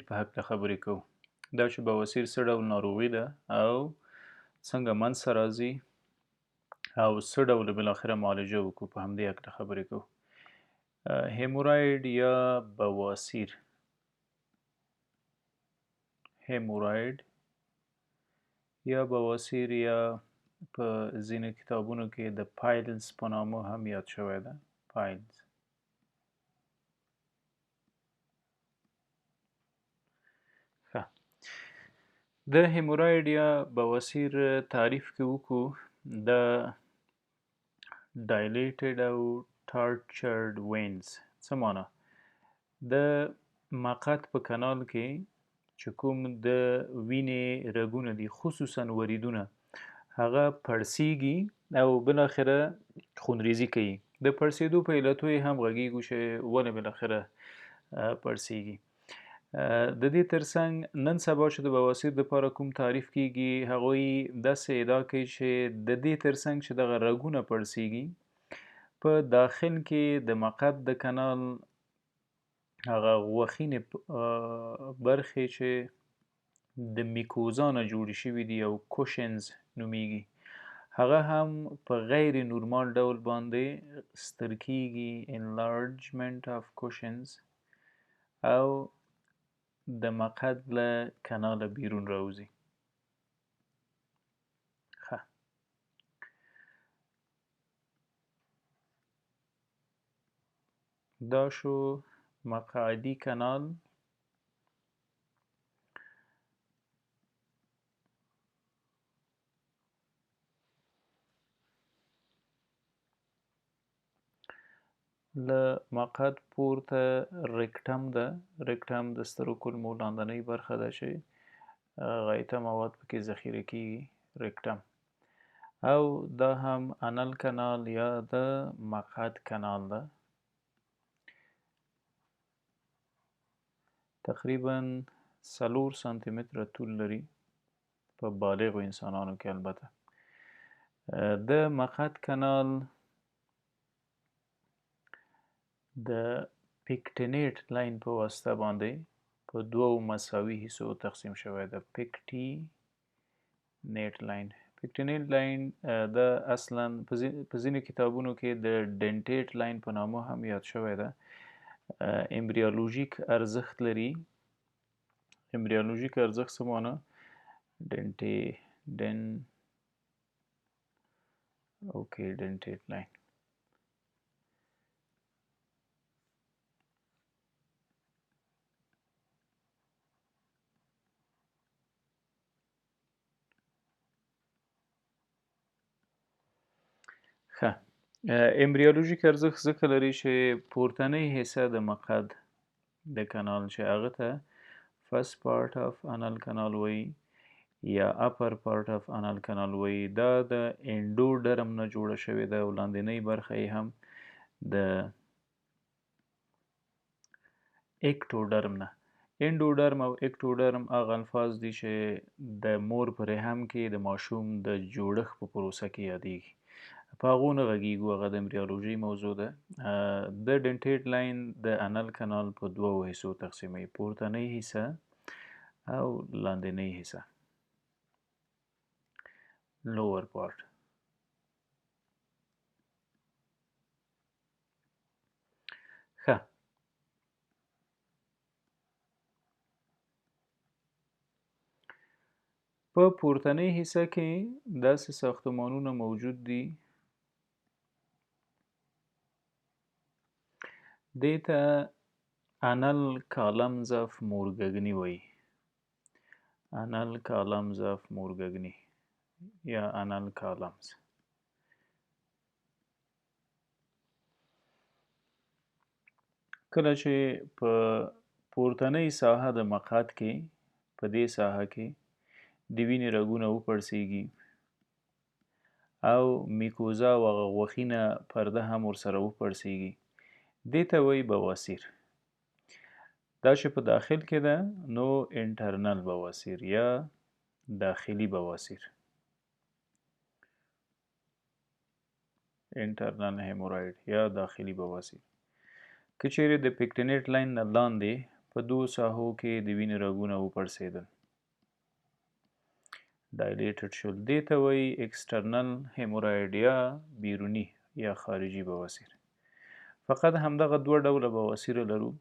په هکله خبرې کوو. دا چې بواسیر څه ډول ناروغي ده او څنګه منځته راځي او څه ډول بالاخره معالجه وکړو، په همدې هکله خبرې کوو. هیموراید یا بواسیر، هیموراید یا بواسیر یا په ځینو کتابونو کې د پایلز په نامه هم یاد شوی ده. پایلز. ښه، د هیموراید یا بواسیر تعریف کې وکړو. د dilated او tortured veins څه معنا؟ د مقعد په کانال کې چې کوم د وینې رګونه دي، خصوصا وریدونه، هغه پړسیږي او بالاخره خونریزي کوي. د پړسېدو په علتو یې هم غږیږو چې ولې بالاخره پړسیږي. د دې ترڅنګ نن سبا چې د بواسیر دپاره کوم تعریف کیږي، هغوی داسې ادعا کوي چې د دې ترڅنګ چې دغه رګونه پړسیږي، په داخل کې د مقعد د کانال هغه غوښینې برخې چې د میکوزا نه جوړې شوي دي او کوشنز نومیږي، هغه هم په غیر نورمال ډول باندې ستر کیږي. enlargement of cushions او د مقعد له کاناله بیرون راوځي. ښه، دا شو مقعدي کانال. له مقعد پورته رکټم ده. رکټم د سترو کولمو لاندنۍ برخه ده چې غایطه مواد پکې ذخیره کیږي. رکټم. او دا هم انل کانال یا د مقعد کانال ده. تقریبا 4 سانتي متره طول لري په بالغو انسانانو کې. البته د مقعد کانال د پیکټینیټ لاین په واسطه باندې په دوو مساوي حصو تقسیم شوی ده. پیکټینیټ لاین. پیکټینیټ لاین د اصلا په ځینو کتابونو کې د ډنټیټ لاین په نامه هم یاد شوی ده. امبریولوژیک ارزښت لري. امبریولوژیک ارزښت څه معنی؟ ډنټیټ لاین. ښه، امبریولوژیک ارزښت ځکه لري چې پورتنۍ حصه د مقعد د کانال چې هغه ته first part of anal canal وایي یا upper part of anal canal وایي، دا د انډوډرم نه جوړه شوې ده او لاندنۍ برخه یې هم د اکټوډرم نه. انډوډرم او اکټوډرم هغه الفاظ دي چې د مور په رحم کې د ماشوم د جوړښت په پروسه کې یادېږي. په هغو نه غږیږو، هغه د امبریولوژي موضوع ده. د ډنټیټ لاین د انل کانال په دوو حصو تقسیموي، پورتنۍ حصه او لاندنۍ حصه. لوور پارت. ښه، په پورتنۍ حصه کې داسې ساختمانونه موجود دي. دې ته انل کالمز اف مورګګني وایي. انل کالمز اف مورګګني یا انل کالمز. کله چې په پورتنۍ ساحه د مقعد کې، په دې ساحه کې د وینې رګونه وپړسیږي او میکوزا او هغه غوښینه پرده هم ورسره وپړسیږي، دې ته وایي بواسیر. دا چې په داخل کې ده نو انټرنل بواسیر یا داخلي بواسیر. انټرنل هیموراید یا داخلي بواسیر. که چیرې د پیکټینیټ لاین نه لاندې په 2 ساحو کې د وینې رګونه وپړسېدل. ډایلیټډ شول. دې ته وایي اکسټرنل هیمورایډ یا بیروني یا خارجي بواسیر. فقط همدغه 2 ډوله بواسیر لرو.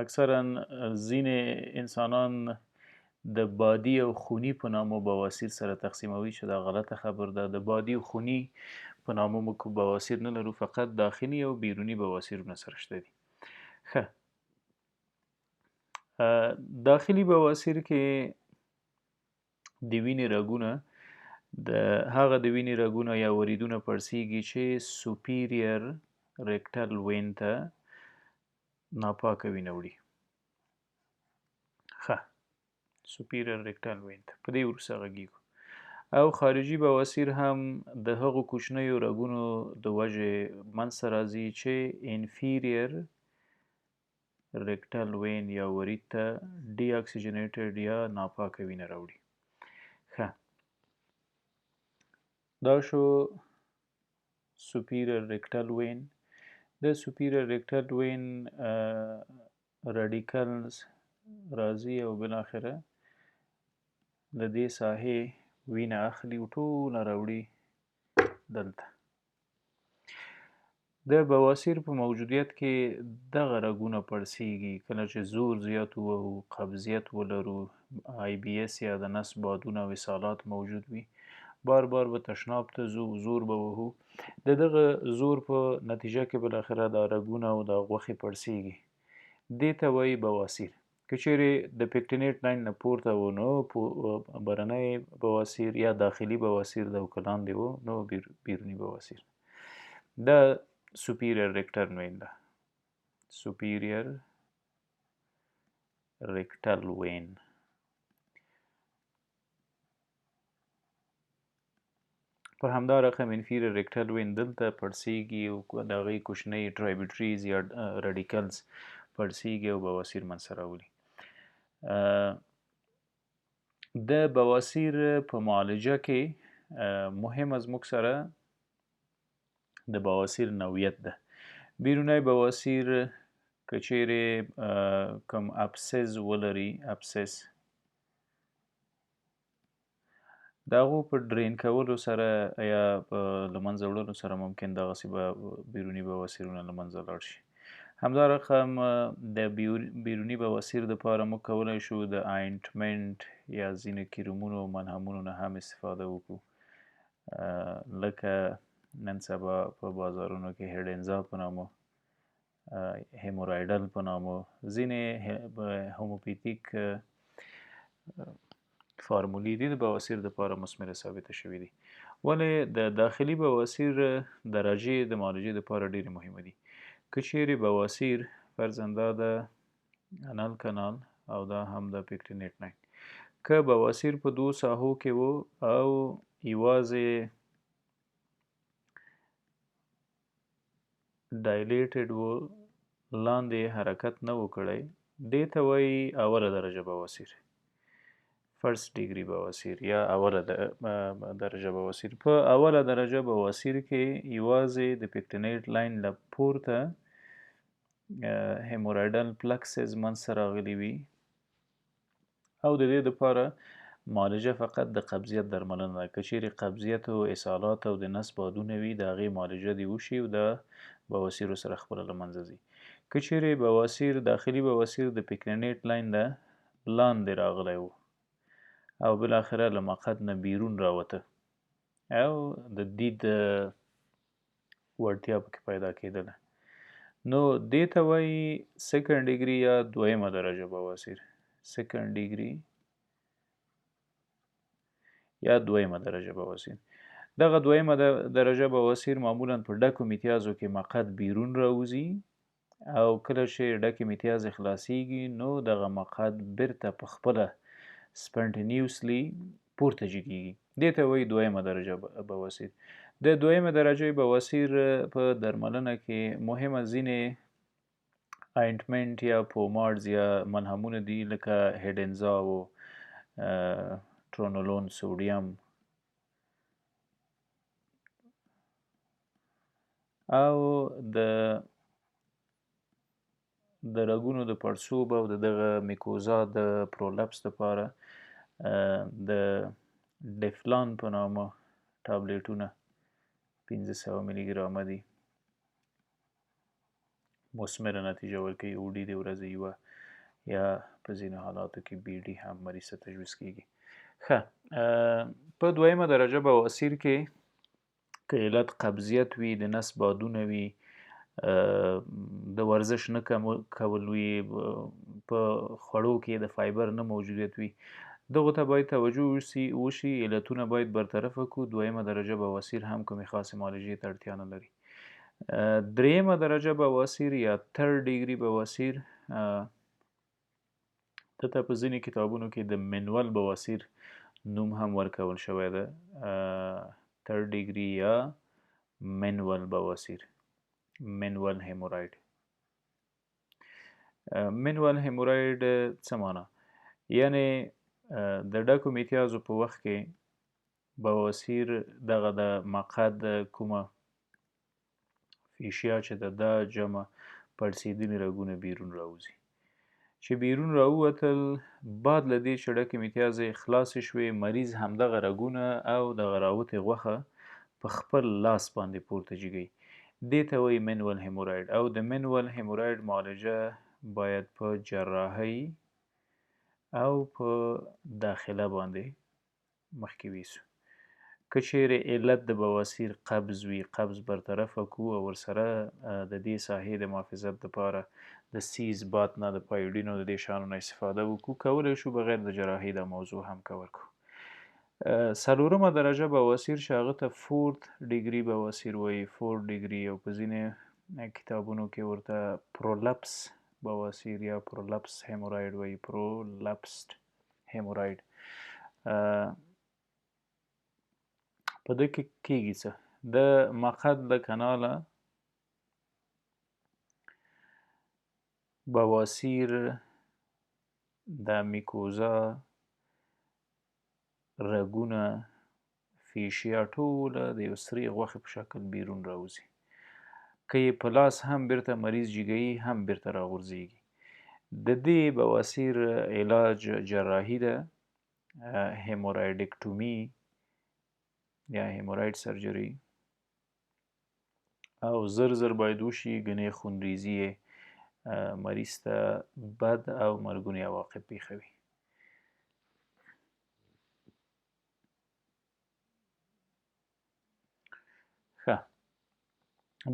اکثرا ځینې انسانان د بادي او خوني په نامو بواسیر سره تقسیموي چې دا غلطه خبر ده. د بادي او خوني په نامو موږ بواسیر نه لرو، فقط داخلي او بیروني بواسیرونه سره شته دي. ښه، داخلي بواسیر کې د وینې رګونه د هغه د وینې رګونه یا وریدونه پړسیږي چې سوپیریر ریکټل وین ته ناپاکه وینه وړي. ښه، سوپیریر ریکټل وین ته په دې وروسته غږیږو. او خارجي بواسیر هم د هغو کوچنیو رګونو د وجې منځته راځي چې انفیریر ریکټل وین یا ورید ته ډي اکسیجنیټډ یا ناپاکه وینه راوړي. ښه، دا شو سوپیریر ریکټل وین. د سوپیریر ریکټل وین راډیکلز راځي او بالاخره له دې ساحې وینه اخلي او ټوله راوړي دلته. د بواسیر په موجودیت کې دغه رګونه پړسیږي. کله چې زور زیات ووهو، قبضیت ولرو، آی بی اس یا د نس بادونه او اسهالات موجود وي، بار بار به تشناب ته ځو، زور به وهو. د دغه زور په نتیجه کې بالاخره دا رګونه او دا غوښې پړسیږي. دې ته وایي بواسیر. که چیرې د پیکټینیټ لاین نه پورته و نو برنی بواسیر یا داخلي بواسیر ده، او که لاندې و نو بیروني بواسیر. دا سوپیریر ریکټل وین ده. سوپیریر ریکټل وین. په همدا رقم انفیریر ریکټل وین دلته پړسیږي او د هغې کوچنۍ ټرایبیوټریز یا راډیکلز پړسیږي او بواسیر منځته راولي. د بواسیر په معالجه کې مهمه زموږ سره د بواسیر نوعیت ده. بیرونی بواسیر که چیرې کوم ابسس ولري، ابسس د هغو په ډرین کولو سره یا له منځه وړلو سره ممکن دغسې به بیروني بواسیرونه له منځه لاړ شي. همدا رقم د بیروني بواسیر دپاره موږ کولی شو د آینټمنټ یا ځینو کریمونو او ملهمونو نه هم استفاده وکړو. لکه نن سبا په بازارونو کې هیډنزا په نامه، هیمورایډل په نامه ځینې هوموپیتیک فارمولې دي د بواسیر دپاره مثمره ثابته شوي دي. ولې د داخلي بواسیر درجې د معالجې دپاره ډېرې مهمه دي. که چیرې بواسیر فرضاً دا د انال کنال او دا هم د پیکټینیټ لاین، که بواسیر په 2 ساحو کې و او یوازې ډایلیټډ و، لاندې حرکت نه و کړی، دې ته وایي اوله درجه بواسیر، فرست ډیګري بواسیر یا اوله درجه بواسیر. په اوله درجه بواسیر کې یوازې د پیکټینیټ لاین له پورته هیمورایډل پلکسز منځته راغلي وي او د دې دپاره معالجه فقط د قبضیت درملنه ده. که چیرې قبضیت او اسهالات او د نس بادونه وي، د هغې معالجه دې وشي او د بواسیرو سره خپله له منځه ځي. که چیرې بواسیر داخلي بواسیر د پیکټینیټ لاین نه لاندې راغلی و او بالاخره له مقعد نه بیرون راوته او د دید وړتیا پکې پیدا کېدله، نو دې ته وایي سیکنډ ډیګري یا دویمه درجه بواسیر. سیکنډ ډیګري یا دویمه درجه بواسیر. دغه دویمه درجه بواسیر معمولا په ډکو میتیازو کې مقعد بیرون راوځي او کله چې ډکې میتیازې خلاصیږي نو دغه مقعد بیرته په خپله سپنټینیوسلی پورته جګیږي. دې ته وایي دویمه درجه بواسیر. د دویمه درجه بواسیر په درملنه کې مهمه ځینې آینټمنټ یا پوماډز یا ملهمونه دي، لکه هیډنزا و ټرونولون سوډیم او د د رګونو د پړسوب او دغه میکوزا د پرولپس لپاره د ډفلان په نامه ټابلیټونه 1500 ملي ګرامه دي مثمره نتیجه ورکوي اوډي د ورځې یوه یا په ځینو حالاتو کې بیډي هم مریض ته تجویز کیږي ښه په دویمه درجه بواسیر کې که علت قبضیت وي د نس بادونه وي د ورزش نه کول وي په خوړو کې د فایبر نه موجودیت وي دغو ته باید توجه وشي علتونه باید برطرفه کړو دویمه درجه بواسیر هم کومې خاصې معالجې ته اړتیا نه لري دریمه درجه بواسیر یا تر ډیګري بواسیر دته په ځینې کتابونو کې د منول بواسیر نوم هم ورکول شوی ده تر ډیګري یا منول بواسیر منول هیموراید منول هیموراید څه معنی یعنی د ډکو میتیازو په وخت کې بواسیر دغه د مقعد کومه فیشیا چې دا جمع پړسیدلي رګونه بیرون راوځي چې بیرون راووتل بعد له دې چې ډکې میتیازې خلاصې شوې مریض همدغه رګونه او دغه راوتې غوښه په خپل لاس باندې پورته جګوي دې ته وایي منول هیموراید او د منول هیموراید معالجه باید په جراحۍ او په داخله باندې مخکې ویسو که چیرې علت د بواسیر قبض وي قبض برطرفه کړو او ورسره د دې ساحې د محافظت لپاره د سیز بات نه د پایوډینو د دې شیانو نه استفاده وکړو کولی شو بغیر د جراحۍ دا موضوع هم کور کړو څلورمه درجه بواسیر چې هغه ته فورت ډیګري بواسیر وایي فورت ډیګري او په ځینې کتابونو کې ورته پرولپس بواسیر یا پرولپس هیموراید وایي پرولپسډ هیموراید په دې کې کېږي څه د مقعد له کاناله بواسیر د میکوزا رګونه فیشیا ټوله د یو سرې غوښې په شکل بیرون راوځي که یې په لاس هم بیرته مریض جګوي هم بیرته راغورځېږي د دې بواسیر علاج جراحي ده هیمورایډکټومي یا هیموراید سرجری او زر باید وشي ګنې خونریزي مریض ته بد او مرګوني عواقب پیښوي ښه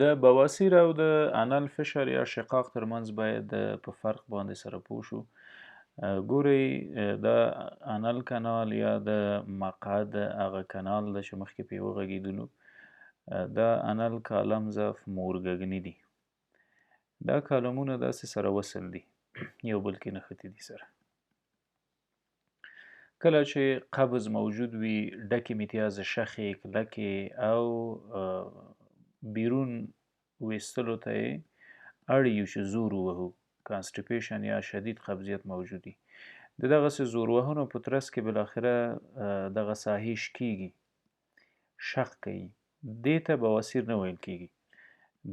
د بواسیر او د انال فشر یا شقاق ترمنځ باید په فرق باندې سره پوه شو ګورئ د انال کانال یا د مقعد هغه کانال د چې مخکې پې وغږېدلو دا انال کالم ضعف مورګګني دي دا کالمونه داسې سره وصل دي یو بل کې نښتي دي سره کله چې قبض موجود وي ډکې میتیاز شخې کلکې او بیرون ویستلو ته یې اړ یو چې زور ووهو کانسټیپیشن یا شدید قبضیت موجود وي د دغسې زور وهنو په ترڅ کې بالاخره دغه ساحې شکېږي شق کوي دې ته بواسیر نه ویل کېږي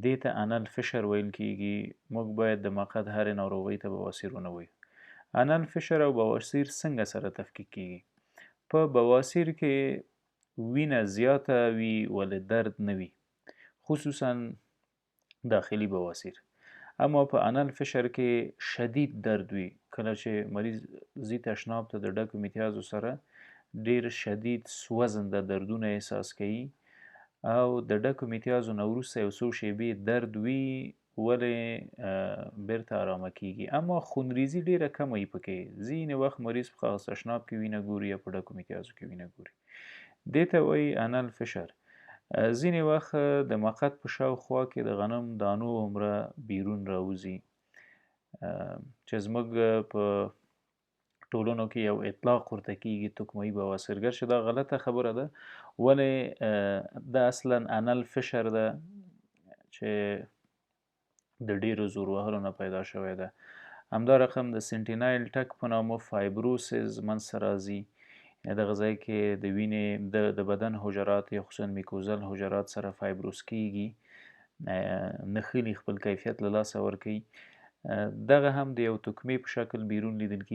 دې ته انال فشر ویل کېږي موږ باید د مقعد هرې ناروغۍ ته بواسیر ونه وایو انال فشر او بواسیر څنګه سره تفکیک کېږي په بواسیر کې وینه زیاته وي ولې درد نه وي خصوصا داخلي بواسیر اما په انال فشر کې شدید درد وي کله چې مریض ځي تشناب ته د ډکو میتیازو سره ډیر شدید سوځنده دردونه احساس کوي او د ډکو میتیازو نه وروسته یو څو شیبې درد وي ولې بیرته ارامه کیږي اما خونریزي ډیره کمه وي پکې ځینې وخت مریض په خاص تشناب کې وینه ګوري یا په ډکو میتیازو کې وینه ګوري دې ته وایي انال فشر ځینې وخت د مقعد په شاوخوا کې د غنم دانو عمره بیرون راوځي چې زموږ په ټولنو کې یو اطلاق ورته کېږي تکمهي بواسیر ګرچې دا غلطه خبره ده ولې دا اصلا انال فشر ده چې د ډیرو زور وهلو نه پیدا شوی ده همدا رقم د سنټینایل ټک په نامه فایبروسز منځته راځي دغه ځای کې د وینې د بدن حجرات یا خصوصا میکوزل حجرات سره فایبروس کېږي نښلي خپل کیفیت له لاسه ورکوي دغه هم د یو تکمې په شکل بیرون لیدل کېږي.